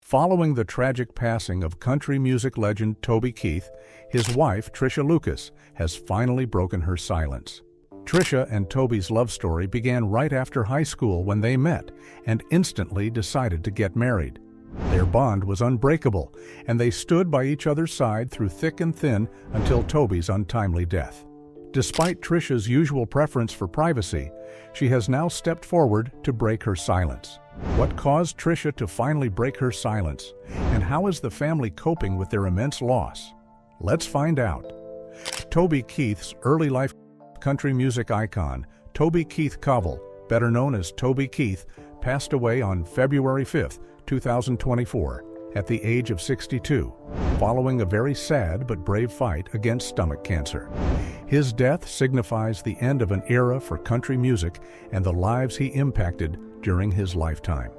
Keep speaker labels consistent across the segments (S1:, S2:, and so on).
S1: Following the tragic passing of country music legend Toby Keith, his wife, Tricia Lucus, has finally broken her silence. Tricia and Toby's love story began right after high school when they met and instantly decided to get married. Their bond was unbreakable, and they stood by each other's side through thick and thin until Toby's untimely death. Despite Tricia's usual preference for privacy, she has now stepped forward to break her silence. What caused Tricia to finally break her silence, and how is the family coping with their immense loss? Let's find out. Toby Keith's early life country music icon, Toby Keith Covell, better known as Toby Keith, passed away on February 5, 2024, at the age of 62, following a very sad but brave fight against stomach cancer. His death signifies the end of an era for country music and the lives he impacted during his lifetime.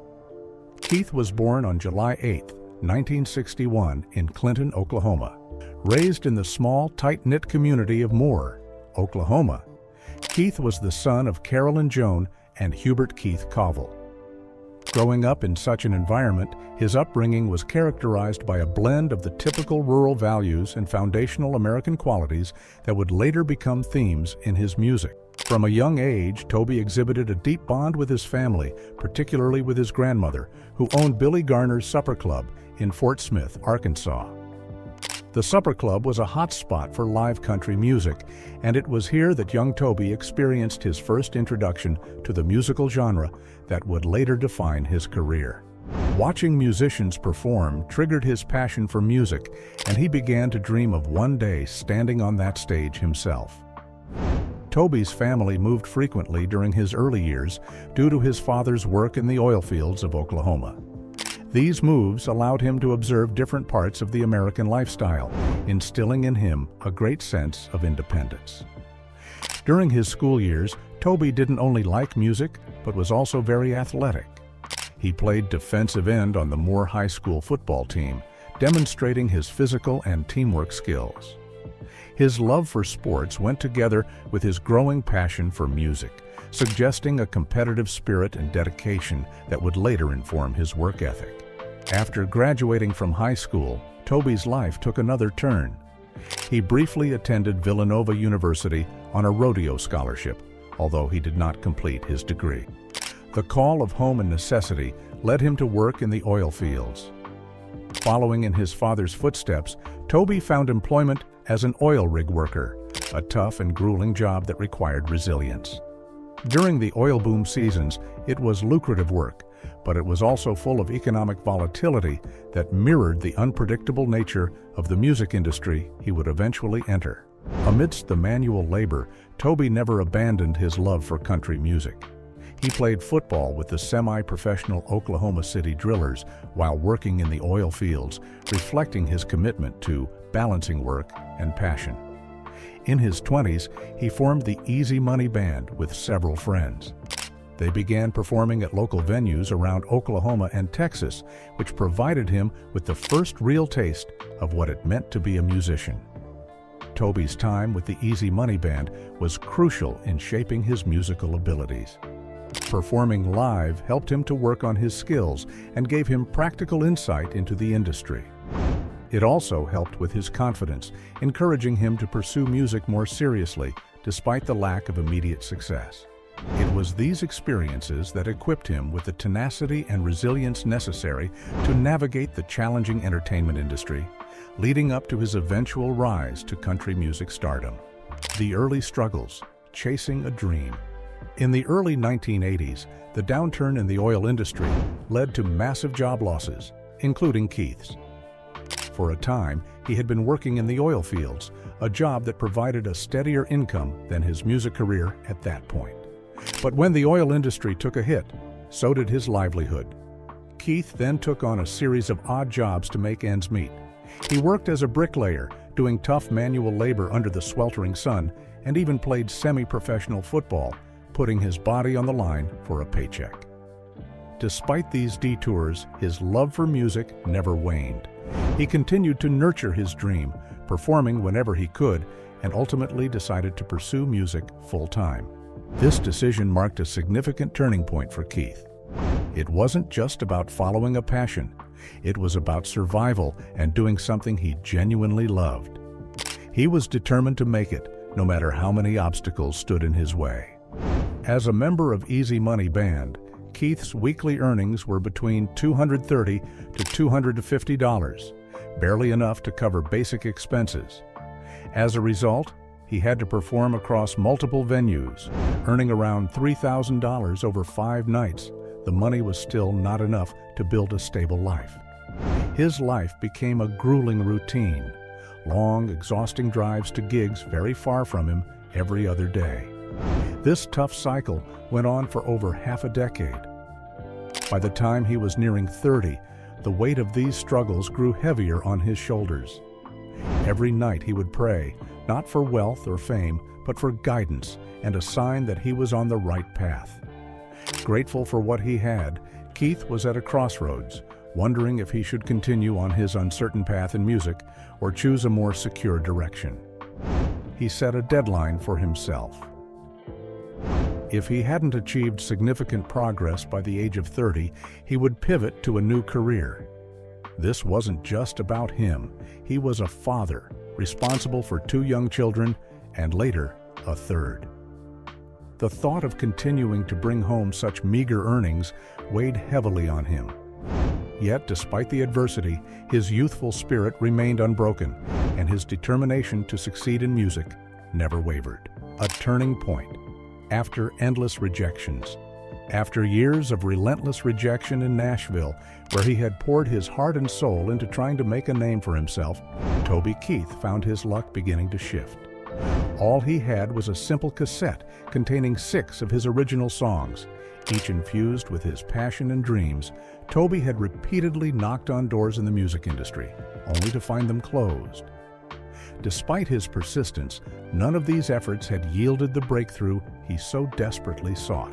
S1: Keith was born on July 8, 1961, in Clinton, Oklahoma. Raised in the small, tight-knit community of Moore, Oklahoma, Keith was the son of Carolyn Joan and Hubert Keith Covell. Growing up in such an environment, his upbringing was characterized by a blend of the typical rural values and foundational American qualities that would later become themes in his music. From a young age, Toby exhibited a deep bond with his family, particularly with his grandmother, who owned Billy Garner's Supper Club in Fort Smith, Arkansas. The Supper Club was a hot spot for live country music, and it was here that young Toby experienced his first introduction to the musical genre that would later define his career. Watching musicians perform triggered his passion for music, and he began to dream of one day standing on that stage himself. Toby's family moved frequently during his early years due to his father's work in the oil fields of Oklahoma. These moves allowed him to observe different parts of the American lifestyle, instilling in him a great sense of independence. During his school years, Toby didn't only like music, but was also very athletic. He played defensive end on the Moore High School football team, demonstrating his physical and teamwork skills. His love for sports went together with his growing passion for music, suggesting a competitive spirit and dedication that would later inform his work ethic. After graduating from high school, Toby's life took another turn. He briefly attended Villanova University on a rodeo scholarship, although he did not complete his degree. The call of home and necessity led him to work in the oil fields. Following in his father's footsteps, Toby found employment as an oil rig worker, a tough and grueling job that required resilience. During the oil boom seasons, it was lucrative work, but it was also full of economic volatility that mirrored the unpredictable nature of the music industry he would eventually enter. Amidst the manual labor, Toby never abandoned his love for country music. He played football with the semi-professional Oklahoma City Drillers while working in the oil fields, reflecting his commitment to balancing work and passion. In his 20s, he formed the Easy Money Band with several friends. They began performing at local venues around Oklahoma and Texas, which provided him with the first real taste of what it meant to be a musician. Toby's time with the Easy Money Band was crucial in shaping his musical abilities. Performing live helped him to work on his skills and gave him practical insight into the industry. It also helped with his confidence, encouraging him to pursue music more seriously despite the lack of immediate success. It was these experiences that equipped him with the tenacity and resilience necessary to navigate the challenging entertainment industry, leading up to his eventual rise to country music stardom. The early struggles, chasing a dream. In the early 1980s, the downturn in the oil industry led to massive job losses, including Keith's. For a time, he had been working in the oil fields, a job that provided a steadier income than his music career at that point. But when the oil industry took a hit, so did his livelihood. Keith then took on a series of odd jobs to make ends meet. He worked as a bricklayer, doing tough manual labor under the sweltering sun, and even played semi-professional football, putting his body on the line for a paycheck. Despite these detours, his love for music never waned. He continued to nurture his dream, performing whenever he could, and ultimately decided to pursue music full-time. This decision marked a significant turning point for Keith. It wasn't just about following a passion, It was about survival and doing something he genuinely loved. He was determined to make it, no matter how many obstacles stood in his way. As a member of Easy Money Band, Keith's weekly earnings were between $230 to $250, barely enough to cover basic expenses. As a result, he had to perform across multiple venues, earning around $3,000 over 5 nights. The money was still not enough to build a stable life. His life became a grueling routine, long, exhausting drives to gigs very far from him every other day. This tough cycle went on for over half a decade. By the time he was nearing 30, the weight of these struggles grew heavier on his shoulders. Every night he would pray, not for wealth or fame, but for guidance and a sign that he was on the right path. Grateful for what he had, Keith was at a crossroads, wondering if he should continue on his uncertain path in music or choose a more secure direction. He set a deadline for himself. If he hadn't achieved significant progress by the age of 30, he would pivot to a new career. This wasn't just about him. He was a father, responsible for 2 young children, and later, a third. The thought of continuing to bring home such meager earnings weighed heavily on him. Yet, despite the adversity, his youthful spirit remained unbroken, and his determination to succeed in music never wavered. A turning point. After endless rejections. After years of relentless rejection in Nashville, where he had poured his heart and soul into trying to make a name for himself, Toby Keith found his luck beginning to shift. All he had was a simple cassette containing 6 of his original songs. Each infused with his passion and dreams, Toby had repeatedly knocked on doors in the music industry, only to find them closed. Despite his persistence, none of these efforts had yielded the breakthrough he so desperately sought.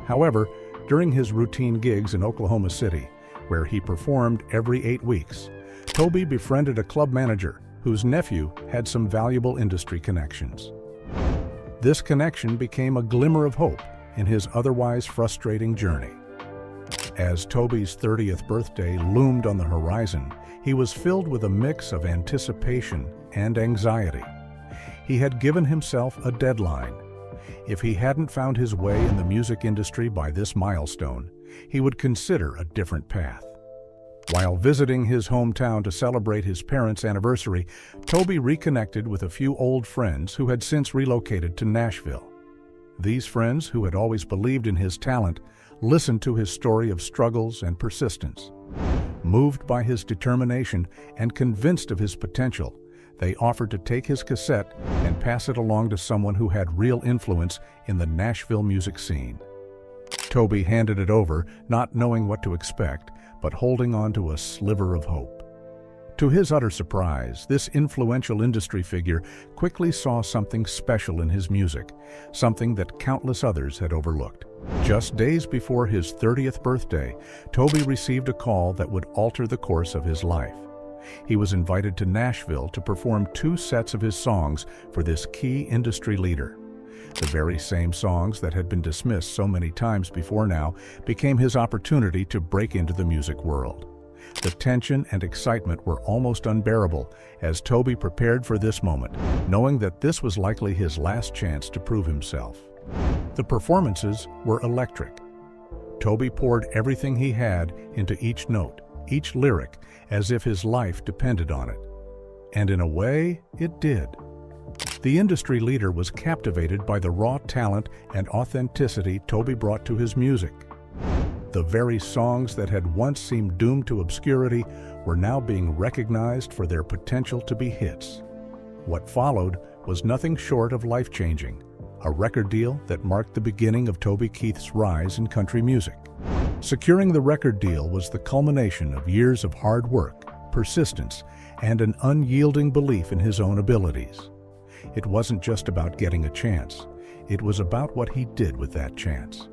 S1: However, during his routine gigs in Oklahoma City, where he performed every 8 weeks, Toby befriended a club manager whose nephew had some valuable industry connections. This connection became a glimmer of hope in his otherwise frustrating journey. As Toby's 30th birthday loomed on the horizon, he was filled with a mix of anticipation and anxiety. He had given himself a deadline. If he hadn't found his way in the music industry by this milestone, he would consider a different path. While visiting his hometown to celebrate his parents' anniversary, Toby reconnected with a few old friends who had since relocated to Nashville. These friends, who had always believed in his talent, listened to his story of struggles and persistence. Moved by his determination and convinced of his potential, they offered to take his cassette and pass it along to someone who had real influence in the Nashville music scene. Toby handed it over, not knowing what to expect, but holding on to a sliver of hope. To his utter surprise, this influential industry figure quickly saw something special in his music, something that countless others had overlooked. Just days before his 30th birthday, Toby received a call that would alter the course of his life. He was invited to Nashville to perform 2 sets of his songs for this key industry leader. The very same songs that had been dismissed so many times before now became his opportunity to break into the music world. The tension and excitement were almost unbearable as Toby prepared for this moment, knowing that this was likely his last chance to prove himself. The performances were electric. Toby poured everything he had into each note, each lyric, as if his life depended on it. And in a way, it did. The industry leader was captivated by the raw talent and authenticity Toby brought to his music. The very songs that had once seemed doomed to obscurity were now being recognized for their potential to be hits. What followed was nothing short of life-changing, a record deal that marked the beginning of Toby Keith's rise in country music. Securing the record deal was the culmination of years of hard work, persistence, and an unyielding belief in his own abilities. It wasn't just about getting a chance. It was about what he did with that chance.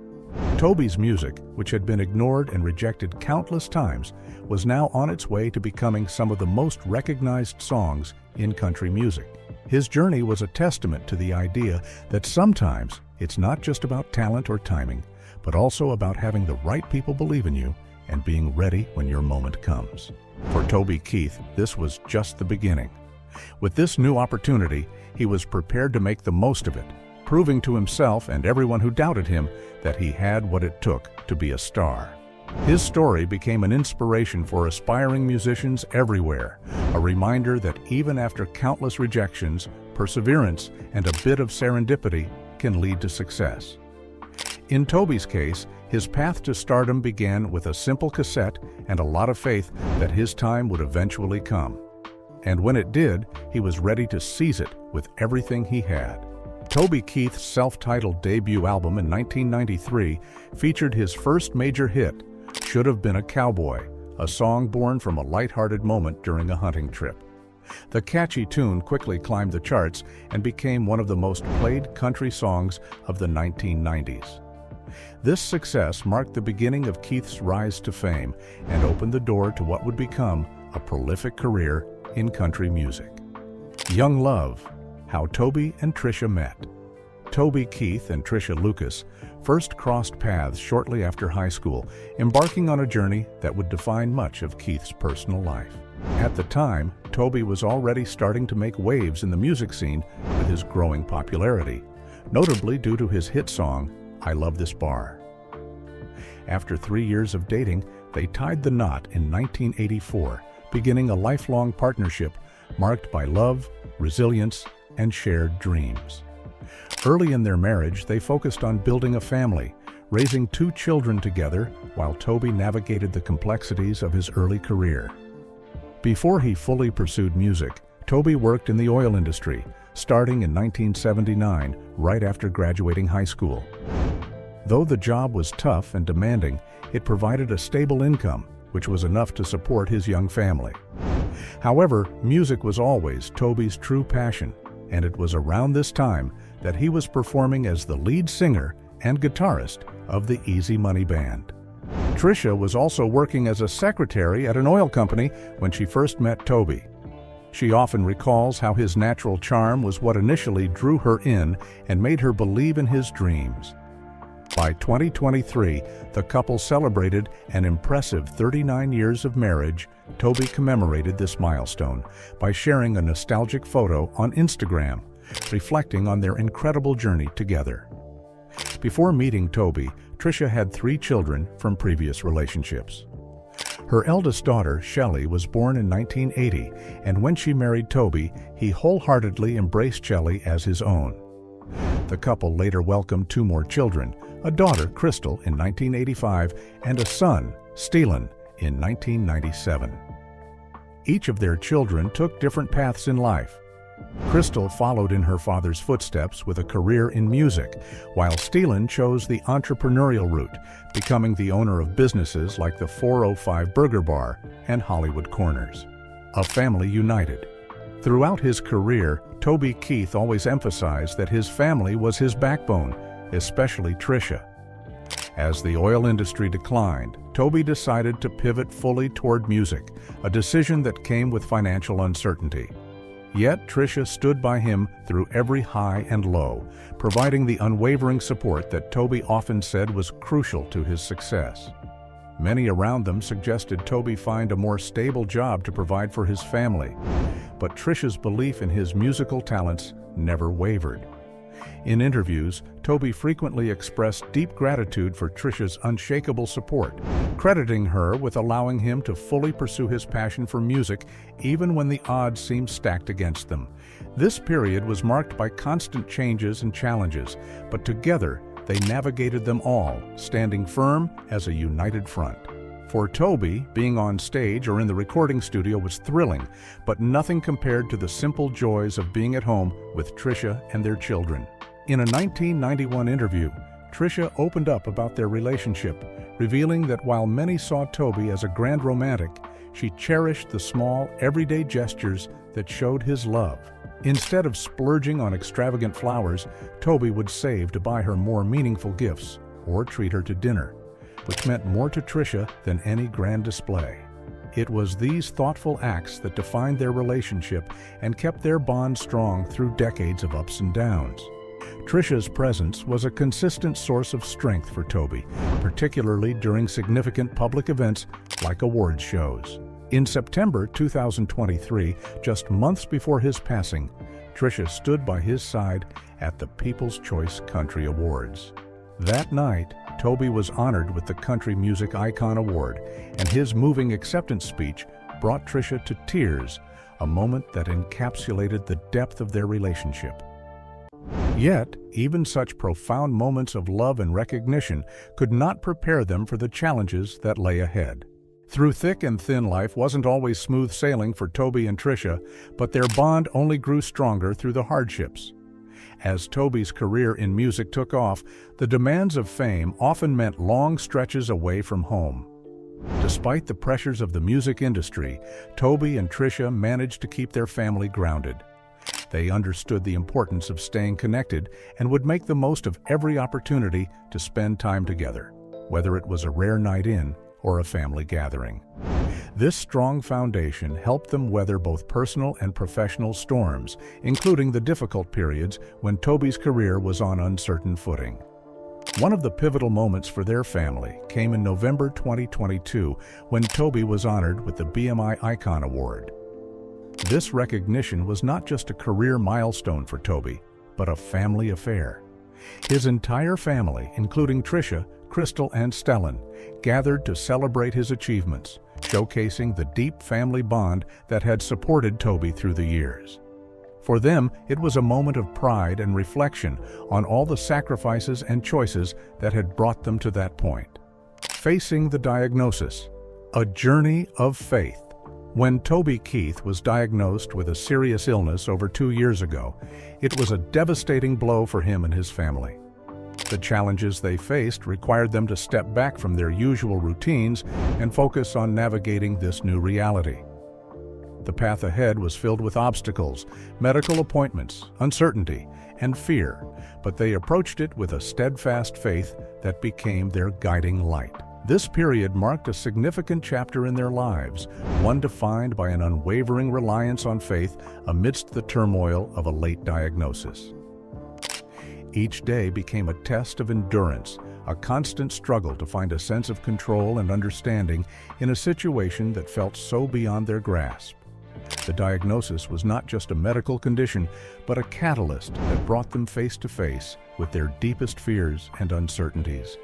S1: Toby's music, which had been ignored and rejected countless times, was now on its way to becoming some of the most recognized songs in country music. His journey was a testament to the idea that sometimes it's not just about talent or timing, but also about having the right people believe in you, and being ready when your moment comes. For Toby Keith, this was just the beginning. With this new opportunity, he was prepared to make the most of it, proving to himself and everyone who doubted him that he had what it took to be a star. His story became an inspiration for aspiring musicians everywhere, a reminder that even after countless rejections, perseverance and a bit of serendipity can lead to success. In Toby's case, his path to stardom began with a simple cassette and a lot of faith that his time would eventually come. And when it did, he was ready to seize it with everything he had. Toby Keith's self-titled debut album in 1993 featured his first major hit, Should Have Been a Cowboy, a song born from a lighthearted moment during a hunting trip. The catchy tune quickly climbed the charts and became one of the most played country songs of the 1990s. This success marked the beginning of Keith's rise to fame and opened the door to what would become a prolific career in country music. Young Love, How Toby and Tricia Met. Toby Keith and Tricia Lucus first crossed paths shortly after high school, embarking on a journey that would define much of Keith's personal life. At the time, Toby was already starting to make waves in the music scene with his growing popularity, notably due to his hit song, I Love This Bar. After 3 years of dating, they tied the knot in 1984, beginning a lifelong partnership marked by love, resilience, and shared dreams. Early in their marriage, they focused on building a family, raising 2 children together while Toby navigated the complexities of his early career. Before he fully pursued music, Toby worked in the oil industry, starting in 1979, right after graduating high school. Though the job was tough and demanding, it provided a stable income, which was enough to support his young family. However, music was always Toby's true passion, and it was around this time that he was performing as the lead singer and guitarist of the Easy Money Band. Tricia was also working as a secretary at an oil company when she first met Toby. She often recalls how his natural charm was what initially drew her in and made her believe in his dreams. By 2023, the couple celebrated an impressive 39 years of marriage. Toby commemorated this milestone by sharing a nostalgic photo on Instagram, reflecting on their incredible journey together. Before meeting Toby, Tricia had 3 children from previous relationships. Her eldest daughter, Shelley, was born in 1980, and when she married Toby, he wholeheartedly embraced Shelley as his own. The couple later welcomed 2 more children, a daughter, Crystal, in 1985, and a son, Steelan, in 1997. Each of their children took different paths in life. Crystal followed in her father's footsteps with a career in music, while Steelan chose the entrepreneurial route, becoming the owner of businesses like the 405 Burger Bar and Hollywood Corners. A family united. Throughout his career, Toby Keith always emphasized that his family was his backbone, especially Tricia. As the oil industry declined, Toby decided to pivot fully toward music, a decision that came with financial uncertainty. Yet Tricia stood by him through every high and low, providing the unwavering support that Toby often said was crucial to his success. Many around them suggested Toby find a more stable job to provide for his family, but Tricia's belief in his musical talents never wavered. In interviews, Toby frequently expressed deep gratitude for Tricia's unshakable support, crediting her with allowing him to fully pursue his passion for music even when the odds seemed stacked against them. This period was marked by constant changes and challenges, but together they navigated them all, standing firm as a united front. For Toby, being on stage or in the recording studio was thrilling, but nothing compared to the simple joys of being at home with Tricia and their children. In a 1991 interview, Tricia opened up about their relationship, revealing that while many saw Toby as a grand romantic, she cherished the small, everyday gestures that showed his love. Instead of splurging on extravagant flowers, Toby would save to buy her more meaningful gifts or treat her to dinner, which meant more to Tricia than any grand display. It was these thoughtful acts that defined their relationship and kept their bond strong through decades of ups and downs. Tricia's presence was a consistent source of strength for Toby, particularly during significant public events like awards shows. In September 2023, just months before his passing, Tricia stood by his side at the People's Choice Country Awards. That night, Toby was honored with the Country Music Icon Award, and his moving acceptance speech brought Tricia to tears, a moment that encapsulated the depth of their relationship. Yet, even such profound moments of love and recognition could not prepare them for the challenges that lay ahead. Through thick and thin, life wasn't always smooth sailing for Toby and Tricia, but their bond only grew stronger through the hardships. As Toby's career in music took off, the demands of fame often meant long stretches away from home. Despite the pressures of the music industry, Toby and Tricia managed to keep their family grounded. They understood the importance of staying connected and would make the most of every opportunity to spend time together, whether it was a rare night in or a family gathering. This strong foundation helped them weather both personal and professional storms, including the difficult periods when Toby's career was on uncertain footing. One of the pivotal moments for their family came in November 2022 when Toby was honored with the BMI Icon Award. This recognition was not just a career milestone for Toby, but a family affair. His entire family, including Tricia, Crystal, and Stellan, gathered to celebrate his achievements, showcasing the deep family bond that had supported Toby through the years. For them, it was a moment of pride and reflection on all the sacrifices and choices that had brought them to that point. Facing the diagnosis, a journey of faith. When Toby Keith was diagnosed with a serious illness over 2 years ago, it was a devastating blow for him and his family. The challenges they faced required them to step back from their usual routines and focus on navigating this new reality. The path ahead was filled with obstacles, medical appointments, uncertainty, and fear, but they approached it with a steadfast faith that became their guiding light. This period marked a significant chapter in their lives, one defined by an unwavering reliance on faith amidst the turmoil of a late diagnosis. Each day became a test of endurance, a constant struggle to find a sense of control and understanding in a situation that felt so beyond their grasp. The diagnosis was not just a medical condition, but a catalyst that brought them face to face with their deepest fears and uncertainties.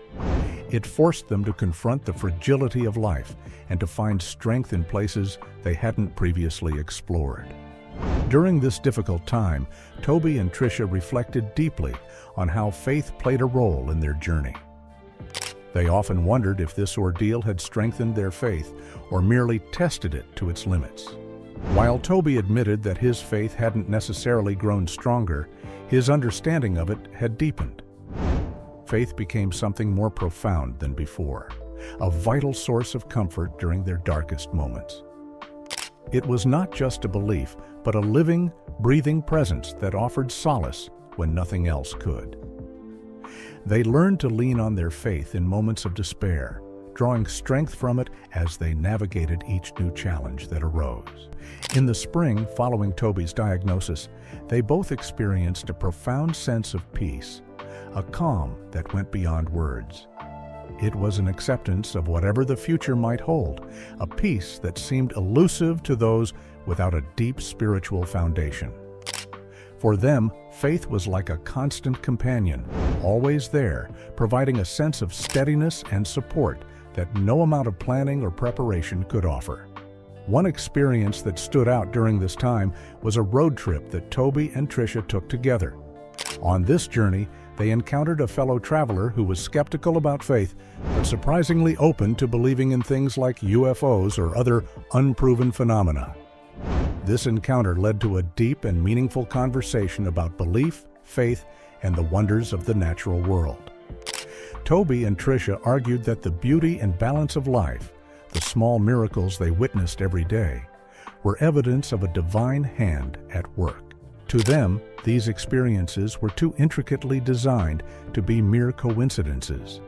S1: It forced them to confront the fragility of life and to find strength in places they hadn't previously explored. During this difficult time, Toby and Tricia reflected deeply on how faith played a role in their journey. They often wondered if this ordeal had strengthened their faith or merely tested it to its limits. While Toby admitted that his faith hadn't necessarily grown stronger, his understanding of it had deepened. Faith became something more profound than before, a vital source of comfort during their darkest moments. It was not just a belief, but a living, breathing presence that offered solace when nothing else could. They learned to lean on their faith in moments of despair, drawing strength from it as they navigated each new challenge that arose. In the spring following Toby's diagnosis, they both experienced a profound sense of peace, a calm that went beyond words. It was an acceptance of whatever the future might hold, a peace that seemed elusive to those without a deep spiritual foundation. For them, faith was like a constant companion, always there, providing a sense of steadiness and support that no amount of planning or preparation could offer. One experience that stood out during this time was a road trip that Toby and Tricia took together. On this journey, they encountered a fellow traveler who was skeptical about faith, but surprisingly open to believing in things like UFOs or other unproven phenomena. This encounter led to a deep and meaningful conversation about belief, faith, and the wonders of the natural world. Toby and Tricia argued that the beauty and balance of life, the small miracles they witnessed every day, were evidence of a divine hand at work. To them, these experiences were too intricately designed to be mere coincidences.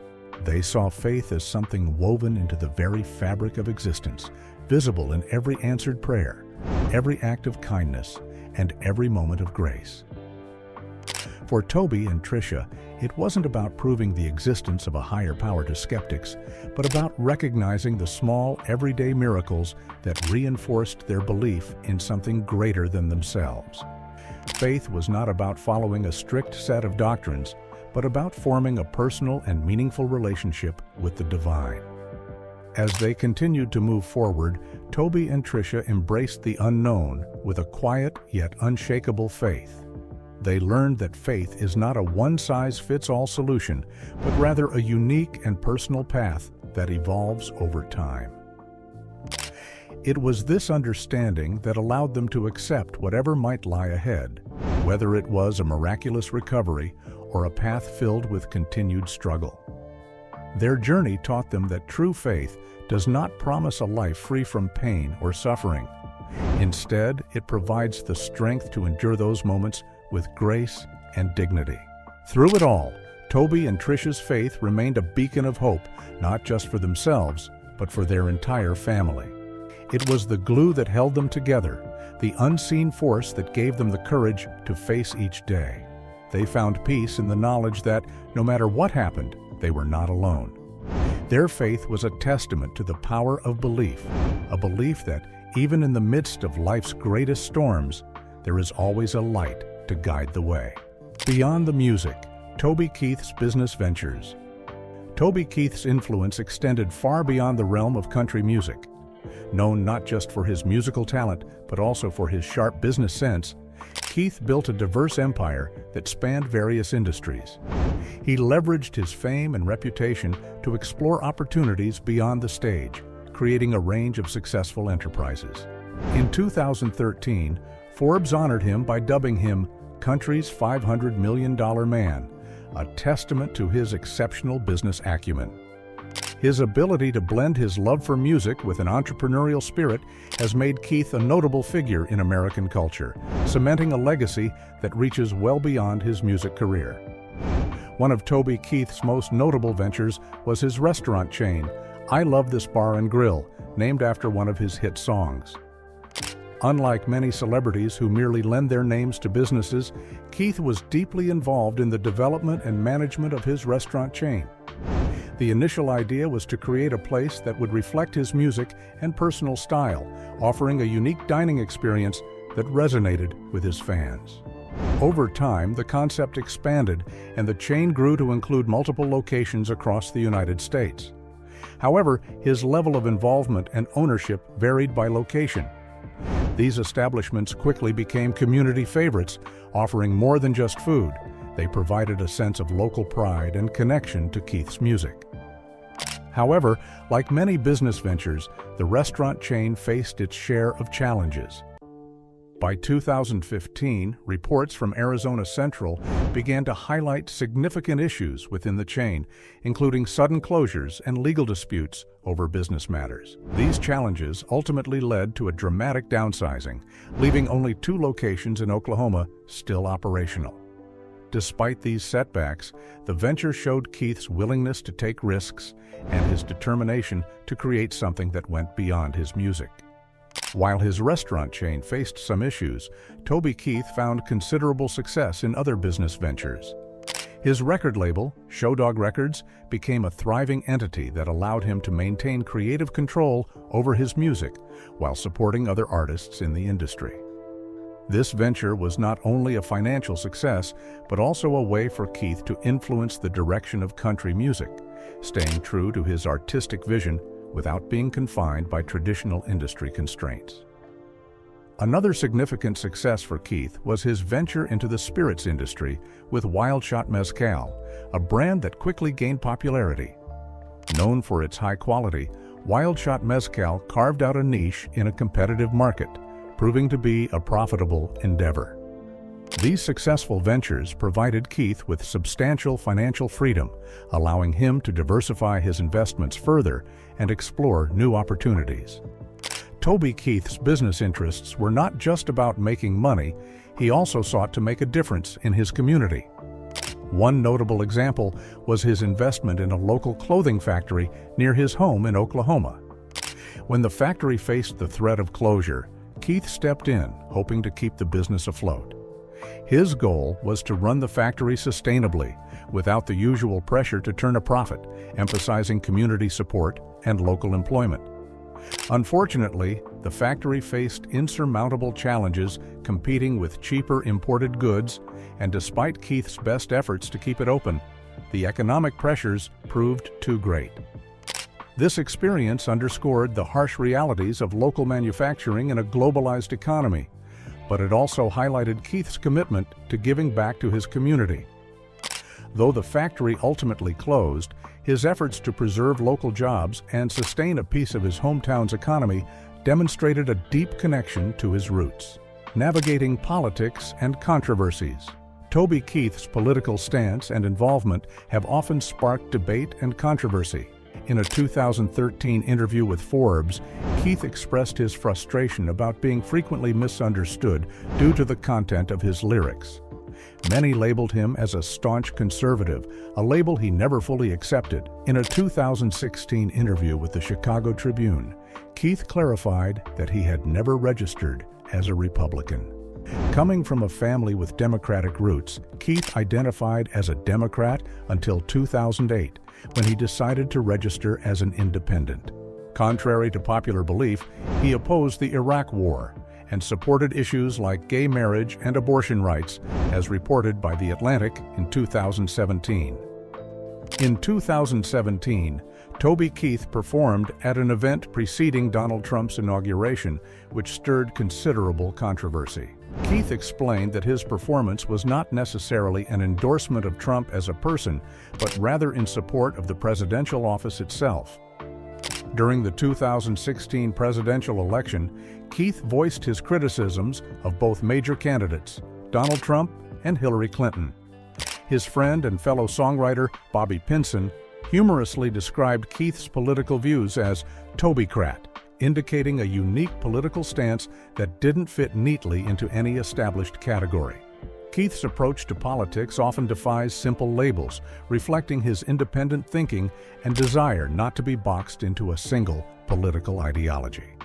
S1: They saw faith as something woven into the very fabric of existence, visible in every answered prayer, every act of kindness, and every moment of grace. For Toby and Tricia, it wasn't about proving the existence of a higher power to skeptics, but about recognizing the small, everyday miracles that reinforced their belief in something greater than themselves. Faith was not about following a strict set of doctrines, but about forming a personal and meaningful relationship with the divine. As they continued to move forward, Toby and Tricia embraced the unknown with a quiet yet unshakable faith. They learned that faith is not a one-size-fits-all solution, but rather a unique and personal path that evolves over time. It was this understanding that allowed them to accept whatever might lie ahead, whether it was a miraculous recovery or a path filled with continued struggle. Their journey taught them that true faith does not promise a life free from pain or suffering. Instead, it provides the strength to endure those moments with grace and dignity. Through it all, Toby and Tricia's faith remained a beacon of hope, not just for themselves, but for their entire family. It was the glue that held them together, the unseen force that gave them the courage to face each day. They found peace in the knowledge that, no matter what happened, they were not alone. Their faith was a testament to the power of belief, a belief that, even in the midst of life's greatest storms, there is always a light to guide the way. Beyond the music, Toby Keith's business ventures. Toby Keith's influence extended far beyond the realm of country music. Known not just for his musical talent, but also for his sharp business sense, Keith built a diverse empire that spanned various industries. He leveraged his fame and reputation to explore opportunities beyond the stage, creating a range of successful enterprises. In 2013, Forbes honored him by dubbing him country's $500 million man, a testament to his exceptional business acumen. His ability to blend his love for music with an entrepreneurial spirit has made Keith a notable figure in American culture, cementing a legacy that reaches well beyond his music career. One of Toby Keith's most notable ventures was his restaurant chain, I Love This Bar and Grill, named after one of his hit songs. Unlike many celebrities who merely lend their names to businesses, Keith was deeply involved in the development and management of his restaurant chain. The initial idea was to create a place that would reflect his music and personal style, offering a unique dining experience that resonated with his fans. Over time, the concept expanded and the chain grew to include multiple locations across the United States. However, his level of involvement and ownership varied by location. These establishments quickly became community favorites, offering more than just food. They provided a sense of local pride and connection to Keith's music. However, like many business ventures, the restaurant chain faced its share of challenges. By 2015, reports from Arizona Central began to highlight significant issues within the chain, including sudden closures and legal disputes over business matters. These challenges ultimately led to a dramatic downsizing, leaving only 2 locations in Oklahoma still operational. Despite these setbacks, the venture showed Keith's willingness to take risks and his determination to create something that went beyond his music. While his restaurant chain faced some issues, Toby Keith found considerable success in other business ventures. His record label, Showdog Records, became a thriving entity that allowed him to maintain creative control over his music while supporting other artists in the industry. This venture was not only a financial success, but also a way for Keith to influence the direction of country music, staying true to his artistic vision without being confined by traditional industry constraints. Another significant success for Keith was his venture into the spirits industry with Wild Shot Mezcal, a brand that quickly gained popularity. Known for its high quality, Wild Shot Mezcal carved out a niche in a competitive market, proving to be a profitable endeavor. These successful ventures provided Keith with substantial financial freedom, allowing him to diversify his investments further and explore new opportunities. Toby Keith's business interests were not just about making money, he also sought to make a difference in his community. One notable example was his investment in a local clothing factory near his home in Oklahoma. When the factory faced the threat of closure, Keith stepped in, hoping to keep the business afloat. His goal was to run the factory sustainably, without the usual pressure to turn a profit, emphasizing community support and local employment. Unfortunately, the factory faced insurmountable challenges competing with cheaper imported goods, and despite Keith's best efforts to keep it open, the economic pressures proved too great. This experience underscored the harsh realities of local manufacturing in a globalized economy, but it also highlighted Keith's commitment to giving back to his community. Though the factory ultimately closed, his efforts to preserve local jobs and sustain a piece of his hometown's economy demonstrated a deep connection to his roots. Navigating politics and controversies. Toby Keith's political stance and involvement have often sparked debate and controversy. In a 2013 interview with Forbes, Keith expressed his frustration about being frequently misunderstood due to the content of his lyrics. Many labeled him as a staunch conservative, a label he never fully accepted. In a 2016 interview with the Chicago Tribune, Keith clarified that he had never registered as a Republican. Coming from a family with Democratic roots, Keith identified as a Democrat until 2008, when he decided to register as an independent. Contrary to popular belief, he opposed the Iraq War and supported issues like gay marriage and abortion rights, as reported by The Atlantic in 2017. In 2017, Toby Keith performed at an event preceding Donald Trump's inauguration, which stirred considerable controversy. Keith explained that his performance was not necessarily an endorsement of Trump as a person, but rather in support of the presidential office itself. During the 2016 presidential election, Keith voiced his criticisms of both major candidates, Donald Trump and Hillary Clinton. His friend and fellow songwriter, Bobby Pinson, humorously described Keith's political views as Tobycrat, indicating a unique political stance that didn't fit neatly into any established category. Keith's approach to politics often defies simple labels, reflecting his independent thinking and desire not to be boxed into a single political ideology.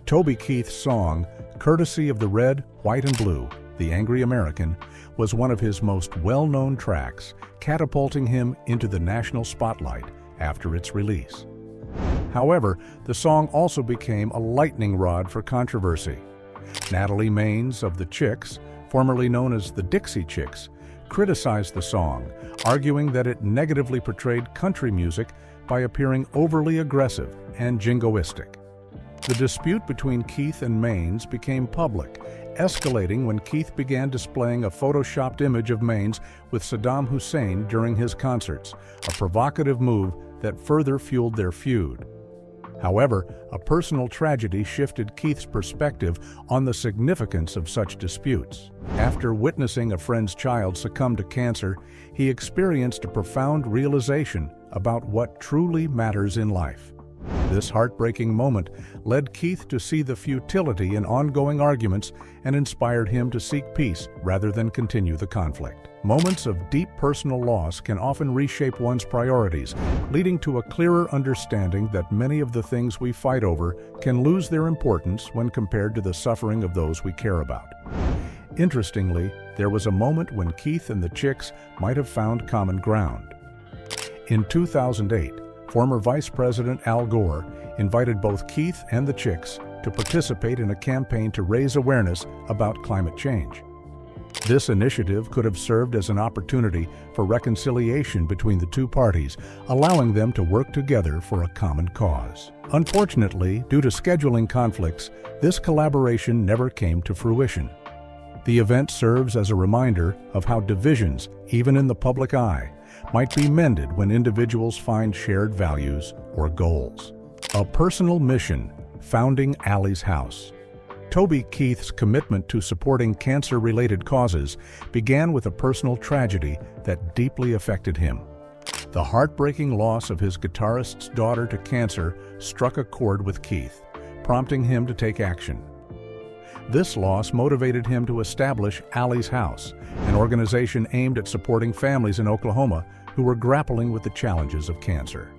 S1: Toby Keith's song, Courtesy of the Red, White and Blue, The Angry American, was one of his most well-known tracks, catapulting him into the national spotlight after its release. However, the song also became a lightning rod for controversy. Natalie Maines of the Chicks, formerly known as the Dixie Chicks, criticized the song, arguing that it negatively portrayed country music by appearing overly aggressive and jingoistic. The dispute between Keith and Maines became public, escalating when Keith began displaying a photoshopped image of Maines with Saddam Hussein during his concerts, a provocative move that further fueled their feud. However, a personal tragedy shifted Keith's perspective on the significance of such disputes. After witnessing a friend's child succumb to cancer, he experienced a profound realization about what truly matters in life. This heartbreaking moment led Keith to see the futility in ongoing arguments and inspired him to seek peace rather than continue the conflict. Moments of deep personal loss can often reshape one's priorities, leading to a clearer understanding that many of the things we fight over can lose their importance when compared to the suffering of those we care about. Interestingly, there was a moment when Keith and the Chicks might have found common ground. In 2008, former Vice President Al Gore invited both Keith and the Chicks to participate in a campaign to raise awareness about climate change. This initiative could have served as an opportunity for reconciliation between the two parties, allowing them to work together for a common cause. Unfortunately, due to scheduling conflicts, this collaboration never came to fruition. The event serves as a reminder of how divisions, even in the public eye, might be mended when individuals find shared values or goals. A personal mission, founding Allie's House. Toby Keith's commitment to supporting cancer-related causes began with a personal tragedy that deeply affected him. The heartbreaking loss of his guitarist's daughter to cancer struck a chord with Keith, prompting him to take action. This loss motivated him to establish Allie's House, an organization aimed at supporting families in Oklahoma who were grappling with the challenges of cancer.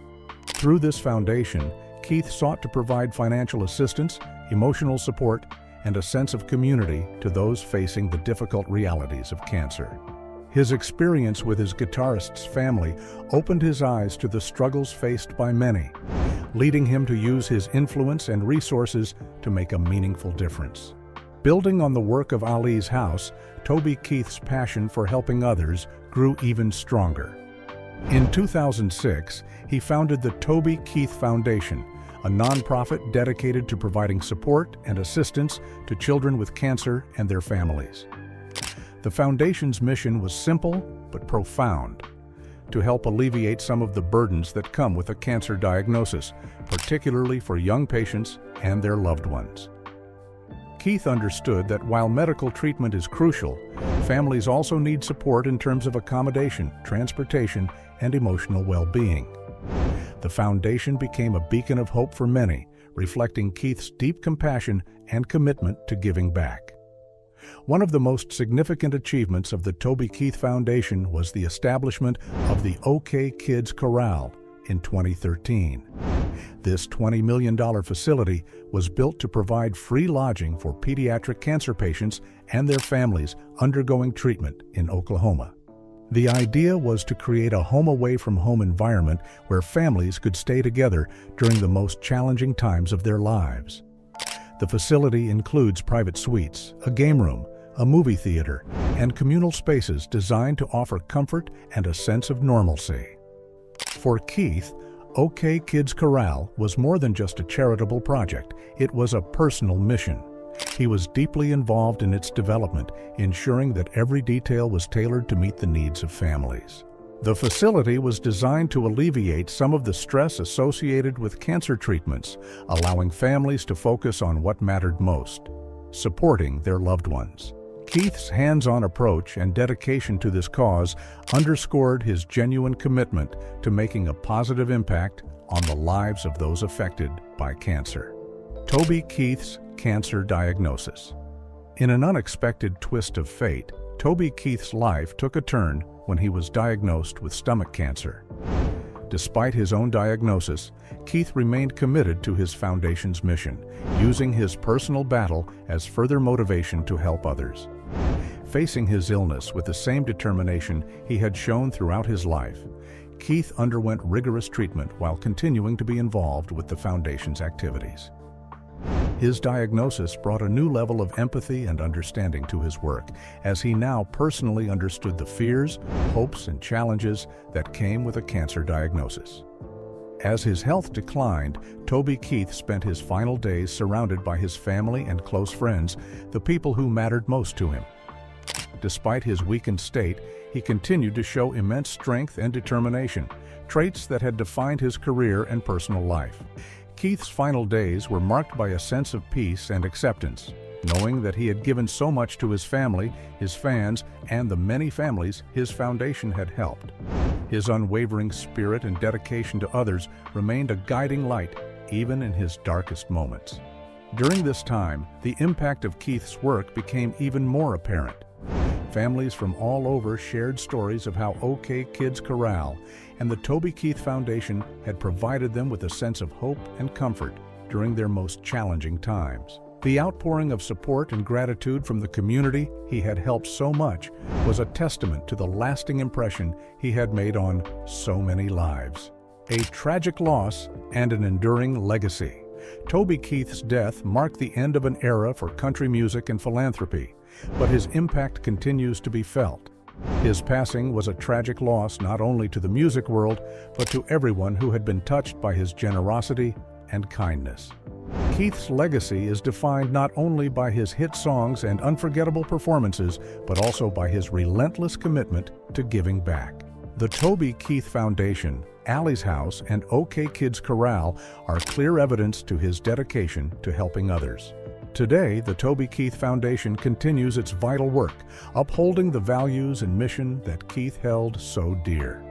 S1: Through this foundation, Keith sought to provide financial assistance, emotional support, and a sense of community to those facing the difficult realities of cancer. His experience with his guitarist's family opened his eyes to the struggles faced by many, leading him to use his influence and resources to make a meaningful difference. Building on the work of Ali's house, Toby Keith's passion for helping others grew even stronger. In 2006, he founded the Toby Keith Foundation, a nonprofit dedicated to providing support and assistance to children with cancer and their families. The foundation's mission was simple but profound: to help alleviate some of the burdens that come with a cancer diagnosis, particularly for young patients and their loved ones. Keith understood that while medical treatment is crucial, families also need support in terms of accommodation, transportation, and emotional well-being. The foundation became a beacon of hope for many, reflecting Keith's deep compassion and commitment to giving back. One of the most significant achievements of the Toby Keith Foundation was the establishment of the OK Kids Corral in 2013. This $20 million facility was built to provide free lodging for pediatric cancer patients and their families undergoing treatment in Oklahoma. The idea was to create a home-away-from-home environment where families could stay together during the most challenging times of their lives. The facility includes private suites, a game room, a movie theater, and communal spaces designed to offer comfort and a sense of normalcy. For Keith, OK Kids Corral was more than just a charitable project. It was a personal mission. He was deeply involved in its development, ensuring that every detail was tailored to meet the needs of families. The facility was designed to alleviate some of the stress associated with cancer treatments, allowing families to focus on what mattered most: supporting their loved ones. Keith's hands-on approach and dedication to this cause underscored his genuine commitment to making a positive impact on the lives of those affected by cancer. Toby Keith's cancer diagnosis. In an unexpected twist of fate, Toby Keith's life took a turn when he was diagnosed with stomach cancer. Despite his own diagnosis, Keith remained committed to his foundation's mission, using his personal battle as further motivation to help others. Facing his illness with the same determination he had shown throughout his life, Keith underwent rigorous treatment while continuing to be involved with the foundation's activities. His diagnosis brought a new level of empathy and understanding to his work, as he now personally understood the fears, hopes, and challenges that came with a cancer diagnosis. As his health declined, Toby Keith spent his final days surrounded by his family and close friends, the people who mattered most to him. Despite his weakened state, he continued to show immense strength and determination, traits that had defined his career and personal life. Keith's final days were marked by a sense of peace and acceptance, knowing that he had given so much to his family, his fans, and the many families his foundation had helped. His unwavering spirit and dedication to others remained a guiding light, even in his darkest moments. During this time, the impact of Keith's work became even more apparent. Families from all over shared stories of how OK Kids Corral and the Toby Keith Foundation had provided them with a sense of hope and comfort during their most challenging times. The outpouring of support and gratitude from the community he had helped so much was a testament to the lasting impression he had made on so many lives. A tragic loss and an enduring legacy. Toby Keith's death marked the end of an era for country music and philanthropy, but his impact continues to be felt. His passing was a tragic loss not only to the music world, but to everyone who had been touched by his generosity and kindness. Keith's legacy is defined not only by his hit songs and unforgettable performances, but also by his relentless commitment to giving back. The Toby Keith Foundation, Ali's House, and OK Kids Corral are clear evidence to his dedication to helping others. Today, the Toby Keith Foundation continues its vital work, upholding the values and mission that Keith held so dear.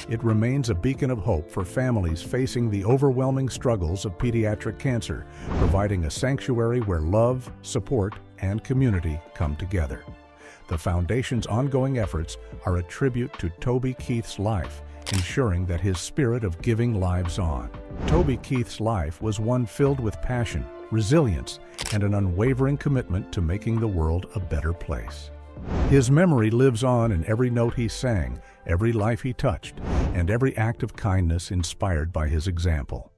S1: It remains a beacon of hope for families facing the overwhelming struggles of pediatric cancer, providing a sanctuary where love, support, and community come together. The Foundation's ongoing efforts are a tribute to Toby Keith's life, ensuring that his spirit of giving lives on. Toby Keith's life was one filled with passion, resilience, and an unwavering commitment to making the world a better place. His memory lives on in every note he sang, every life he touched, and every act of kindness inspired by his example.